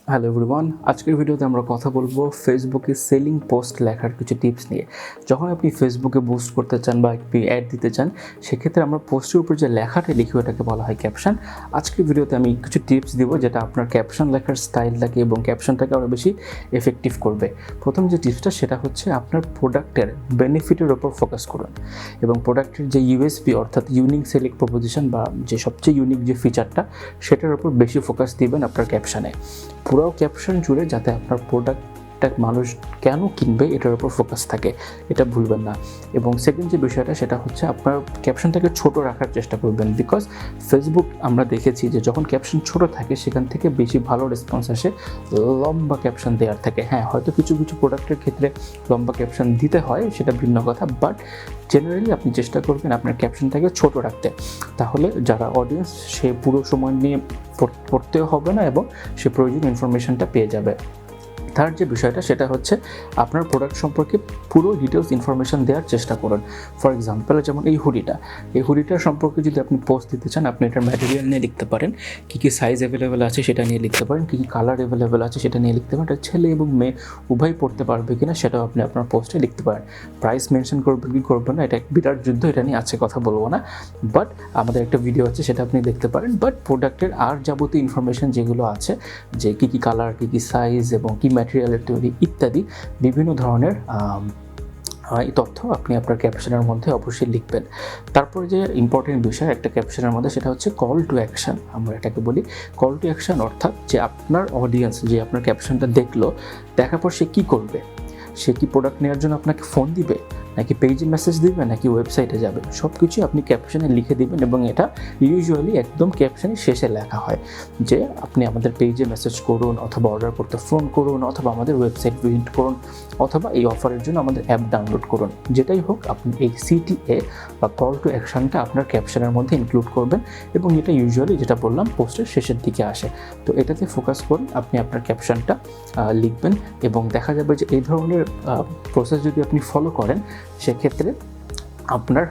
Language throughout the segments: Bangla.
হ্যালো এভরিওয়ান, আজকের ভিডিওতে আমরা কথা বলবো ফেসবুকে সেলিং পোস্ট লেখার কিছু টিপস নিয়ে। যখন আপনি ফেসবুকে বুস্ট করতে চান বা একটি অ্যাড দিতে চান, সেক্ষেত্রে আমরা পোস্টের উপর যে লেখাটা লিখি ওটাকে বলা হয় ক্যাপশন। আজকের ভিডিওতে আমি কিছু টিপস দিব যেটা আপনার ক্যাপশন লেখার স্টাইলটাকে এবং ক্যাপশনটাকে আরও বেশি এফেক্টিভ করবে। প্রথম যে টিপসটা সেটা হচ্ছে আপনার প্রোডাক্টের বেনিফিটের ওপর ফোকাস করুন এবং প্রোডাক্টের যে ইউএসপি অর্থাৎ ইউনিক সেলিং প্রপোজিশন বা যে সবচেয়ে ইউনিক যে ফিচারটা সেটার উপর বেশি ফোকাস দিবেন আপনার ক্যাপশনে। পুরো ক্যাপশন জুড়ে যাতে আপনার প্রোডাক্টটা মানুষ কেন কিনবে এটার উপর ফোকাস থাকে, এটা ভুলবেন না। এবং সেকেন্ড যে বিষয়টা সেটা হচ্ছে আপনার ক্যাপশনটাকে ছোট রাখার চেষ্টা করবেন, বিকজ ফেসবুক আমরা দেখেছি যে যখন ক্যাপশন ছোট থাকে সেখান থেকে বেশি ভালো রেসপন্স আসে লম্বা ক্যাপশন দেওয়ার থেকে। হ্যাঁ, হয়তো কিছু কিছু প্রোডাক্টের ক্ষেত্রে লম্বা ক্যাপশন দিতে হয়, সেটা ভিন্ন কথা, বাট জেনারেলি আপনি চেষ্টা করবেন আপনার ক্যাপশনটাকে ছোট রাখতে। তাহলে যারা অডিয়েন্স সে পুরো সময় নিয়ে পড়তেও হবে না এবং সে প্রয়োজনীয় ইনফরমেশনটা পেয়ে যাবে। থার্ড যে বিষয়টা সেটা হচ্ছে আপনার প্রোডাক্ট সম্পর্কে পুরো ডিটেলস ইনফরমেশন দেওয়ার চেষ্টা করুন। ফর এক্সাম্পল, যেমন এই হুডিটার সম্পর্কে যদি আপনি পোস্ট দিতে চান, আপনি এটার ম্যাটেরিয়াল নিয়ে লিখতে পারেন, কী সাইজ অ্যাভেলেবেল আছে সেটা নিয়ে লিখতে পারেন, কী কালার অ্যাভেলেবেল আছে সেটা নিয়ে লিখতে পারেন, এটা ছেলে এবং মেয়ে উভয় পড়তে পারবে কিনা সেটাও আপনি আপনার পোস্টে লিখতে পারেন। প্রাইস মেনশন করবেন কি করবেন না, এটা এক বিরাট যুদ্ধ, এটা নিয়ে আছে কথা বলবো না, বাট আমাদের একটা ভিডিও আছে সেটা আপনি দেখতে পারেন। বাট প্রোডাক্টের আর যাবতীয় ইনফরমেশন যেগুলো আছে, যে কী কালার, কী সাইজ এবং কী ম্যাটেরিয়ালের তৈরি ইত্যাদি বিভিন্ন ধরনের এই তথ্য আপনি আপনার ক্যাপশনের মধ্যে অবশ্যই লিখবেন। তারপরে যে ইম্পর্টেন্ট বিষয় একটা ক্যাপশনের মধ্যে সেটা হচ্ছে কল টু অ্যাকশন। আমরা এটাকে বলি কল টু অ্যাকশন, অর্থাৎ যে আপনার অডিয়েন্স যে আপনার ক্যাপশনটা দেখলো, দেখার পর সে কী করবে, সে কি প্রোডাক্ট নেওয়ার জন্য আপনাকে ফোন দিবে, নাকি পেজে মেসেজ দিবে, নাকি ওয়েবসাইটে যাবে, সব কিছুই আপনি ক্যাপশনে লিখে দিবেন। এবং এটা ইউজুয়ালি একদম ক্যাপশনের শেষে লেখা হয় যে আপনি আমাদের পেজে মেসেজ করুন, অথবা অর্ডার করতে ফোন করুন, অথবা আমাদের ওয়েবসাইট ভিজিট করুন, অথবা এই অফারের জন্য আমাদের অ্যাপ ডাউনলোড করুন। যেটাই হোক, আপনি এই সিটিএ বা কল টু অ্যাকশনটা আপনার ক্যাপশনের মধ্যে ইনক্লুড করবেন এবং এটা ইউজুয়ালি যেটা বললাম পোস্টের শেষের দিকে আসে। তো এটাতে ফোকাস করুন, আপনি আপনার ক্যাপশনটা লিখবেন এবং দেখা যাবে যে এই ধরনের প্রসেস যদি আপনি ফলো করেন, সেক্ষেত্রে আপনার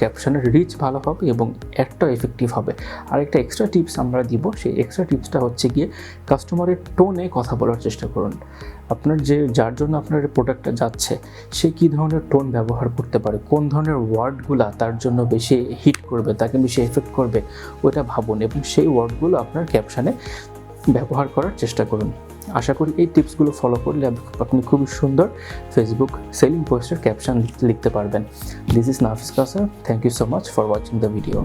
ক্যাপশনের রিচ ভালো হবে এবং অ্যাডটাও এফেক্টিভ হবে। আর একটা এক্সট্রা টিপস আমরা দিব, সেই এক্সট্রা টিপসটা হচ্ছে গিয়ে কাস্টমারের টোনে কথা বলার চেষ্টা করুন। আপনার যার জন্য আপনার প্রোডাক্টটা যাচ্ছে সে কী ধরনের টোন ব্যবহার করতে পারে, কোন ধরনের ওয়ার্ডগুলো তার জন্য বেশি হিট করবে, তাকে বেশি এফেক্ট করবে, ওটা ভাবুন এবং সেই ওয়ার্ডগুলো আপনার ক্যাপশনে ব্যবহার করার চেষ্টা করুন। আশা করি এই টিপসগুলো ফলো করলে আপনি খুবই সুন্দর ফেসবুক সেলিং পোস্টের ক্যাপশন লিখতে পারবেন। This is Nafis Kasar, thank you so much for watching the video.